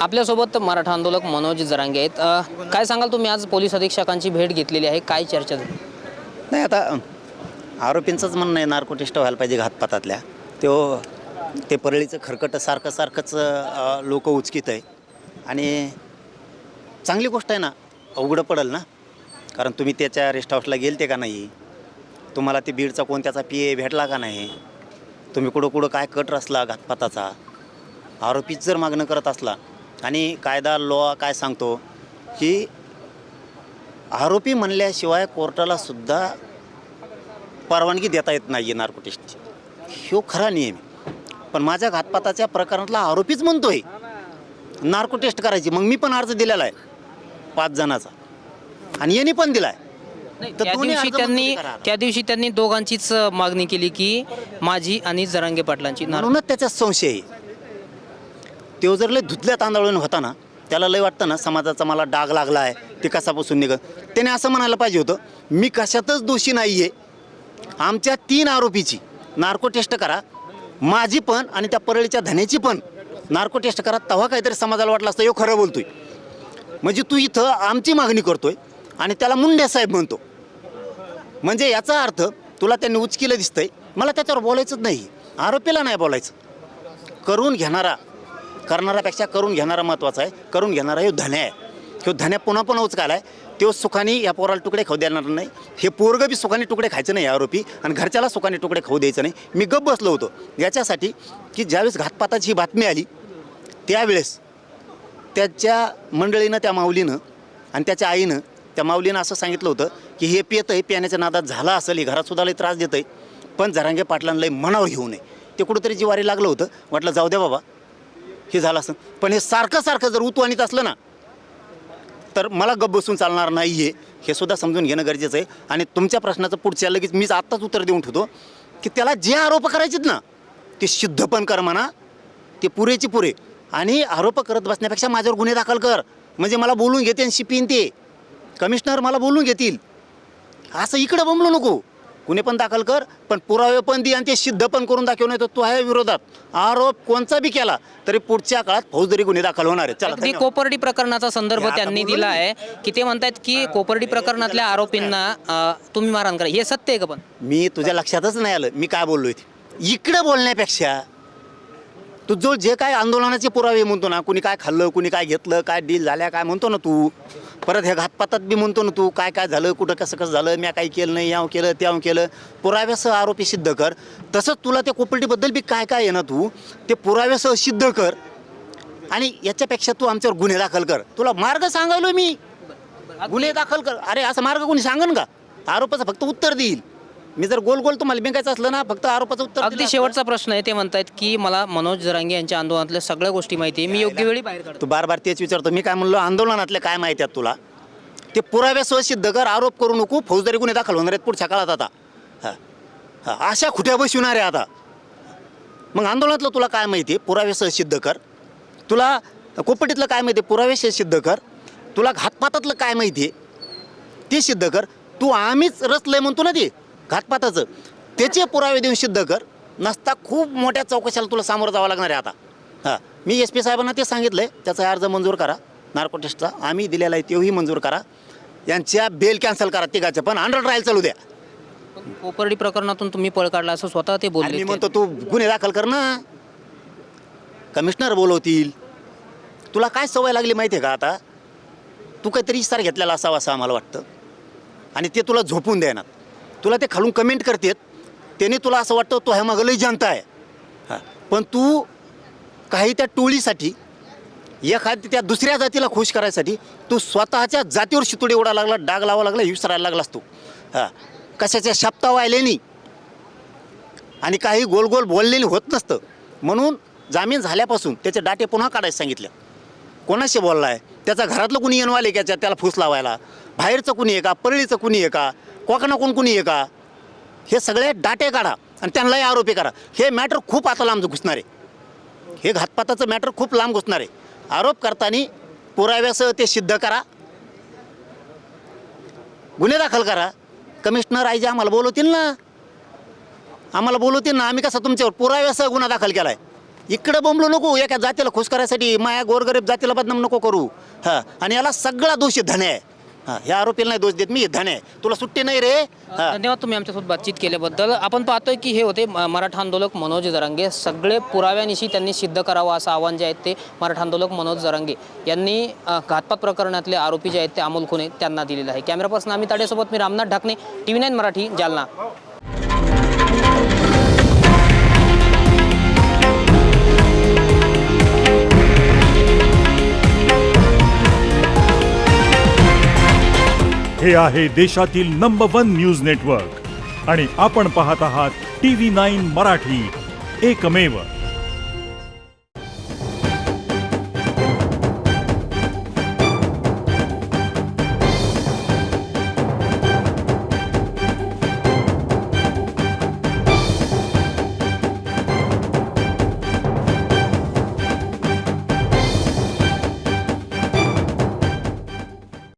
आपल्यासोबत मराठा आंदोलक मनोज जरांगे आहेत. काय सांगाल तुम्ही, आज पोलीस अधीक्षकांची भेट घेतलेली आहे, काय चर्चा झाली? नाही, आता आरोपींचंच म्हणणं आहे नार्कोटिस्ट व्हायला पाहिजे घातपातातल्या. ते परळीचं खरकट सारखंच लोक उचकीत आहे आणि चांगली गोष्ट आहे ना. अवघडं पडेल ना, कारण तुम्ही त्याच्या रेस्ट हाऊसला गेलते का नाही, तुम्हाला ते बीडचा कोणत्याचा PA भेटला का नाही, तुम्ही कुठं काय कट रचला घातपाताचा. आरोपीच जर मागणं करत असला आणि कायदा लॉ काय सांगतो की आरोपी म्हणल्याशिवाय कोर्टाला सुद्धा परवानगी देता येत नाही नार्कोटिस्टची, ह्यो खरा नियम आहे. पण माझ्या घातपाताच्या प्रकरणातला आरोपीच म्हणतोय नार्को टेस्ट करायची. मग मी पण अर्ज दिलेला आहे 5 जणाचा आणि यांनी पण दिला आहे. त्या दिवशी त्यांनी दोघांचीच मागणी केली की माझी आणि जरांगे पाटलांची. म्हणूनच त्याचा संशय आहे. तो जर लय धुतल्या तांदळून होता ना, त्याला लय वाटतं ना समाजाचा मला डाग लागला आहे, ते कसापासून निघत. त्याने असं म्हणायला पाहिजे होतं, मी कशातच दोषी नाही आहे, आमच्या 3 आरोपीची नार्को टेस्ट करा, माझी पण आणि त्या परळीच्या धन्याची पण नार्को टेस्ट करा. तेव्हा काहीतरी समाजाला वाटलं असतं ह्यो खरं बोलतोय. म्हणजे तू इथं आमची मागणी करतोय आणि त्याला मुंडे साहेब म्हणतो. म्हणजे याचा अर्थ तुला त्यांनी उचकीलं दिसतंय. मला त्याच्यावर बोलायचंच नाही, आरोपीला नाही बोलायचं. करणाऱ्यापेक्षा करून घेणारा महत्त्वाचा आहे. करून घेणारा ह्यो धन्या आहे. ह्यो धन्या पुन्हा उचकाला आहे. तो सुखाने या पोराला तुकडे खाऊ देणार नाही. हे पोरगं बी सुखाने तुकडे खायचं नाही आरोपी, आणि घरच्याला सुखाने तुकडे खाऊ द्यायचं नाही. मी गप्प बसलो होतो याच्यासाठी की ज्यावेळेस घातपाताची ही बातमी आली त्यावेळेस त्याच्या मंडळीनं, त्या माऊलीनं आणि त्याच्या आईनं, त्या माऊलीनं असं सांगितलं होतं की हे पियतं, हे पिण्याच्या नादात झाला असेल, हे घरातसुद्धा लई त्रास देतं आहे, पण जरांगे पाटलांना लई मनावर घेऊ नये. ते कुठंतरी जिवारी लागलं होतं. म्हटलं जाऊ द्या बाबा, हे झालं असं. पण हे सारखं जर उतवानीत असलं ना, तर मला गप्प बसून चालणार नाही आहे. हे सुद्धा समजून घेणं गरजेचं आहे. आणि तुमच्या प्रश्नाचं पुढच्या लगेच मीच आत्ताच उत्तर देऊन ठेवतो की त्याला जे आरोप करायचेत ना ते सिद्ध पण कर म्हणा, ते पुरेचे पुरे. आणि आरोप करत बसण्यापेक्षा माझ्यावर गुन्हे दाखल कर, म्हणजे मला बोलून घेते आणि शिपीन ते कमिशनर मला बोलून घेतील. असं इकडं बोंबलो नको. गुन्हे पण दाखल कर, पण पुरावे पण दे आणि ते सिद्ध पण करून दाखव. नाही तर तो आहे विरोधात आरोप कोणचा बी केला तरी पुढच्या काळात फौजदारी गुन्हे दाखल होणार आहेत. अगदी कोपर्डी प्रकरणाचा संदर्भ त्यांनी दिला आहे की ते म्हणतात की कोपर्डी प्रकरणातल्या आरोपींना तुम्ही मारहाण करा. हे सत्य आहे का? पण मी तुझ्या लक्षातच नाही आलं मी काय बोललोय ते. इकडे बोलण्यापेक्षा तू जो जे काय आंदोलनाचे पुरावे म्हणतो ना, कुणी काय खाल्लं, कुणी काय घेतलं, काय डील झाल्या काय म्हणतो ना तू, परत ह्या घातपातात बी म्हणतो ना तू, काय झालं, कुठं कसं झालं, मी काही केलं नाही, याव केलं त्याव केलं, पुराव्यासह आरोपी सिद्ध कर. तसंच तुला त्या कोपर्डीबद्दल बी काय आहे ना, तू ते पुराव्यासह सिद्ध कर. आणि याच्यापेक्षा तू आमच्यावर गुन्हे दाखल कर. तुला मार्ग सांगायलो मी, गुन्हे दाखल कर. अरे असं मार्ग कोणी सांगन का? आरोपाचं फक्त उत्तर देईल मी. जर गोल तुम्हाला बेंकायचं असलं ना, फक्त आरोपाचं उत्तर. अगदी शेवटचा प्रश्न आहे. ते म्हणतात की मला मनोज जरांगे यांच्या आंदोलनातल्या सगळ्या गोष्टी माहिती आहे, मी योग्य वेळी बाहेर काढतो. तू बार तेच विचारतो. मी काय म्हणलो, आंदोलनातले काय माहिती आहेत तुला ते पुराव्यासह सिद्ध कर. आरोप करू नको, फौजदारी गुन्हे दाखल होणार आहेत पुढच्या काळात. आता अशा खुट्या बसवणार आहे आता. मग आंदोलनातलं तुला काय माहिती आहे, पुराव्यासह सिद्ध कर. तुला कोपर्डीतलं काय माहिती आहे, पुराव्यासह सिद्ध कर. तुला घातपातातलं काय माहिती आहे ते सिद्ध कर. तू आम्हीच रचलंय म्हणतो ना ते घातपाताचं, त्याचे पुरावे देऊन सिद्ध कर. नसता खूप मोठ्या चौकशाला तुला सामोरं जावं लागणार आहे आता. मी SP साहेबांना ते सांगितलं आहे, त्याचा अर्ज मंजूर करा नार्को टेस्टचा. आम्ही दिलेला आहे तोही मंजूर करा. यांच्या बेल कॅन्सल करा तिघाच्या, पण अंडर ट्रायल चालू द्या. कोपर्डी प्रकरणातून तुम्ही पळ काढला असं स्वतः ते बोलले. मी म्हणतो तू गुन्हे दाखल कर ना, कमिशनर बोलवतील. तुला काय सवय लागली माहिती आहे का? आता तू काहीतरी इसार घेतलेला असावा असं आम्हाला वाटतं, आणि ते तुला झोपून देणार. तुला ते खालून कमेंट करतात, त्याने तुला असं वाटतं तो ह्या मागं लई जनता आहे. पण तू काही त्या टोळीसाठी, एखादी त्या दुसऱ्या जातीला खुश करायसाठी तू स्वतःच्या जातीवर शितोडी उडा लागला, डाग लावा लागला, विसरायला लागलास तू. कशाच्या शब्दा वाहिलेनी आणि काही गोल बोललेली होत नसतं. म्हणून जामीन झाल्यापासून त्याचे डाटे पुन्हा काढायला सांगितलं. कोणाशी बोलला आहे, त्याचा घरातलं कुणी येणवाले का त्याला फूस लावायला, बाहेरचं कुणी आहे का, परळीचं कुणी आहे का, कोकणा कुणी आहे का, हे सगळे डाटे काढा आणि त्यांनाही आरोपी करा. हे मॅटर खूप आता लांब घुसणार आहे. हे घातपाताचं मॅटर खूप लांब घुसणार आहे. आरोप करताना पुराव्यासह ते सिद्ध करा, गुन्हे दाखल करा. कमिशनर आयजी आम्हाला बोलवतील ना, आम्ही कसा तुमच्यावर पुराव्यासह गुन्हा दाखल केला आहे. इकडं बोंबलो नको, एका जातीला खुश करायसाठी माया गोरगरीब जातीला बदनाम नको करू. हां, आणि याला सगळा दोष धने आहे. हां, ह्या आरोपीला नाही दोष देत मी, धने आहे. तुला सुट्टी नाही रे. हां, धन्यवाद तुम्ही आमच्यासोबत बातचीत केल्याबद्दल. आपण पाहतोय की हे होते मराठा आंदोलक मनोज जरांगे. सगळे पुराव्यानिशी त्यांनी सिद्ध करावं असं आव्हान जे आहेत ते मराठा आंदोलक मनोज जरांगे यांनी घातपात प्रकरणातले आरोपी जे आहेत ते अमोल खुने त्यांना दिलेलं आहे. कॅमेरा पर्सन अमित ताडेसोबत मी रामनाथ ढाकणे, TV9 मराठी, जालना. हे आहे देशातील नंबर 1 न्यूज नेटवर्क आणि आपण पाहत आहात TV9 मराठी, एकमेव.